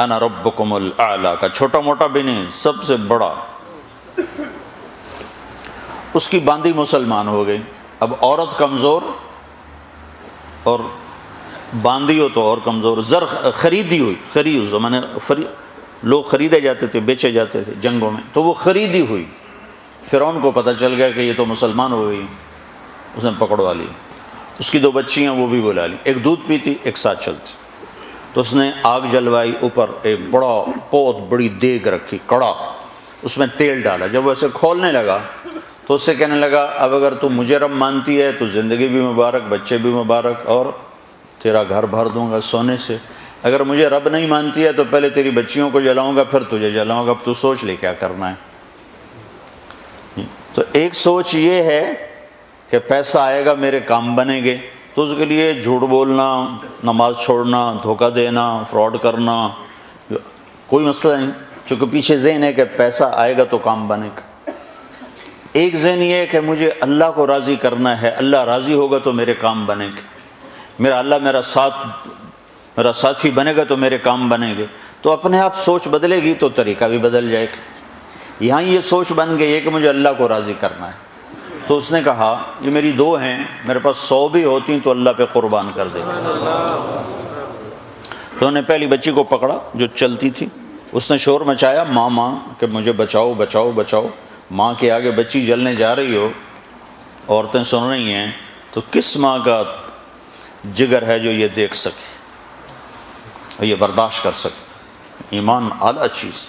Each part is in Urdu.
انا ربکم الاعلیٰ کا، چھوٹا موٹا بھی نہیں، سب سے بڑا۔ اس کی باندی مسلمان ہو گئی۔ اب عورت کمزور اور باندی ہو تو اور کمزور، زر خریدی ہوئی، خرید زمانے لوگ خریدے جاتے تھے، بیچے جاتے تھے جنگوں میں، تو وہ خریدی ہوئی۔ فرعون کو پتہ چل گیا کہ یہ تو مسلمان ہو گئی، اس نے پکڑوا لی۔ اس کی 2 بچیاں وہ بھی بلا لی، ایک دودھ پیتی ایک ساتھ چلتی۔ تو اس نے آگ جلوائی، اوپر ایک بہت بڑی دیگ رکھی، کڑا، اس میں تیل ڈالا۔ جب وہ اسے کھولنے لگا تو اس سے کہنے لگا اب اگر تو مجھے رب مانتی ہے تو زندگی بھی مبارک، بچے بھی مبارک، اور تیرا گھر بھر دوں گا سونے سے۔ اگر مجھے رب نہیں مانتی ہے تو پہلے تیری بچیوں کو جلاؤں گا پھر تجھے جلاؤں گا، اب تو سوچ لے کیا کرنا ہے۔ تو ایک سوچ یہ ہے کہ پیسہ آئے گا میرے کام بنیں گے، تو اس کے لیے جھوٹ بولنا، نماز چھوڑنا، دھوکہ دینا، فراڈ کرنا کوئی مسئلہ نہیں، چونکہ پیچھے ذہن ہے کہ پیسہ آئے گا تو کام بنے گا۔ ایک ذہن یہ ہے کہ مجھے اللہ کو راضی کرنا ہے، اللہ راضی ہوگا تو میرے کام بنے گے، میرا اللہ میرا ساتھی بنے گا تو میرے کام بنیں گے۔ تو اپنے آپ سوچ بدلے گی تو طریقہ بھی بدل جائے گا۔ یہاں یہ سوچ بن گئی ہے کہ مجھے اللہ کو راضی کرنا ہے، تو اس نے کہا یہ میری 2 ہیں، میرے پاس 100 بھی ہوتی تو اللہ پہ قربان کر دیتا۔ تو انہوں نے پہلی بچی کو پکڑا جو چلتی تھی، اس نے شور مچایا ماں ماں کہ مجھے بچاؤ بچاؤ بچاؤ۔ ماں کے آگے بچی جلنے جا رہی ہو، عورتیں سن رہی ہیں، تو کس ماں کا جگر ہے جو یہ دیکھ سکے، یہ برداشت کر سکے؟ ایمان اعلیٰ چیز۔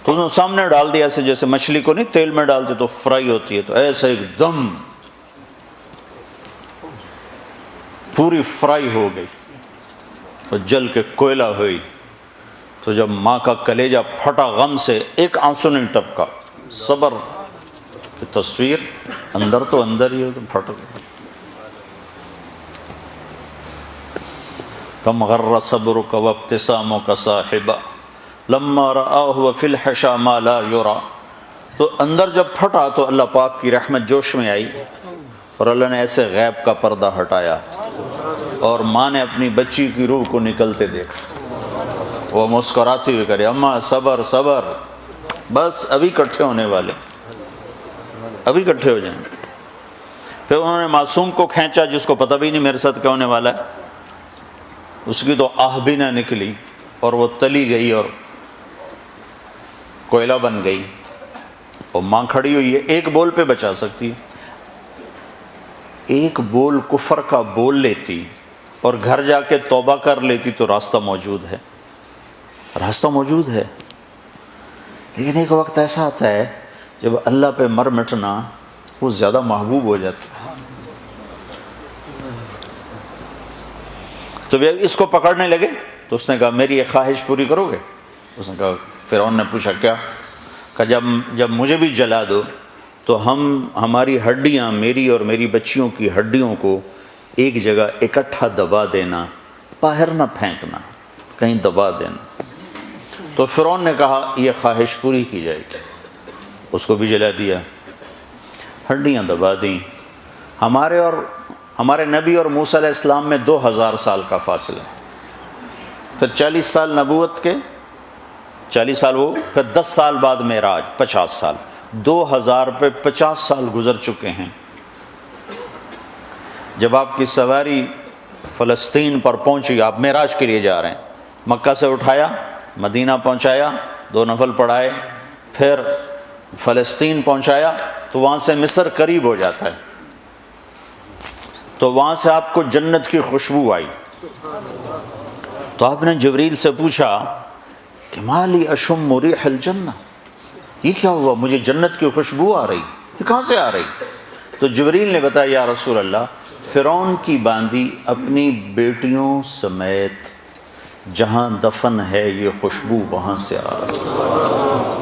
تو انہوں نے سامنے ڈال دیا، ایسے جیسے مچھلی کو نہیں تیل میں ڈالتے تو فرائی ہوتی ہے، تو ایسے ایک دم پوری فرائی ہو گئی، تو جل کے کوئلہ ہوئی۔ تو جب ماں کا کلیجہ پھٹا غم سے، ایک آنسو نہیں ٹپکا، صبر کی تصویر اندر تو اندر ہی ہو تو پھٹ گئی۔ کم غر صبرک وابتسامک صاحبا لما رآہ وفی الحشا ما لا یرا۔ تو اندر جب پھٹا تو اللہ پاک کی رحمت جوش میں آئی، اور اللہ نے ایسے غیب کا پردہ ہٹایا، اور ماں نے اپنی بچی کی روح کو نکلتے دیکھا۔ وہ مسکراتی ہوئی کرے اماں صبر صبر، بس ابھی کٹھے ہونے والے، ابھی کٹھے ہو جائیں۔ پھر انہوں نے معصوم کو کھینچا جس کو پتہ بھی نہیں میرے ساتھ کیا ہونے والا ہے، اس کی تو آہ بھی نہ نکلی، اور وہ تلی گئی اور کوئلہ بن گئی۔ اور ماں کھڑی ہوئی ہے، ایک بول پہ بچا سکتی، ایک بول کفر کا بول لیتی اور گھر جا کے توبہ کر لیتی تو راستہ موجود ہے، راستہ موجود ہے۔ لیکن ایک وقت ایسا آتا ہے جب اللہ پہ مر مٹنا وہ زیادہ محبوب ہو جاتا ہے۔ تو اس کو پکڑنے لگے تو اس نے کہا میری ایک خواہش پوری کرو گے؟ اس نے کہا، فرعون نے پوچھا کیا؟ کہ جب مجھے بھی جلا دو تو ہماری ہڈیاں، میری اور میری بچیوں کی ہڈیوں کو ایک جگہ اکٹھا دبا دینا، باہر نہ پھینکنا، کہیں دبا دینا۔ تو فرعون نے کہا یہ خواہش پوری کی جائے گی، اس کو بھی جلا دیا، ہڈیاں دبا دیں۔ ہمارے نبی اور موسیٰ علیہ السلام میں 2000 سال کا فاصلہ ہے، پھر 40 سال نبوت کے، 40 سال وہ، پھر 10 سال بعد معراج، 50 سال، 2000 پہ 50 سال گزر چکے ہیں۔ جب آپ کی سواری فلسطین پر پہنچی، آپ معراج کے لیے جا رہے ہیں، مکہ سے اٹھایا، مدینہ پہنچایا، 2 نفل پڑھائے، پھر فلسطین پہنچایا، تو وہاں سے مصر قریب ہو جاتا ہے، تو وہاں سے آپ کو جنت کی خوشبو آئی۔ تو آپ نے جبریل سے پوچھا کہ ما لی اشم ریح الجنہ، یہ کیا ہوا، مجھے جنت کی خوشبو آ رہی، یہ کہاں سے آ رہی؟ تو جبریل نے بتایا یا رسول اللہ، فرعون کی باندی اپنی بیٹیوں سمیت جہاں دفن ہے یہ خوشبو وہاں سے آ رہی ہے۔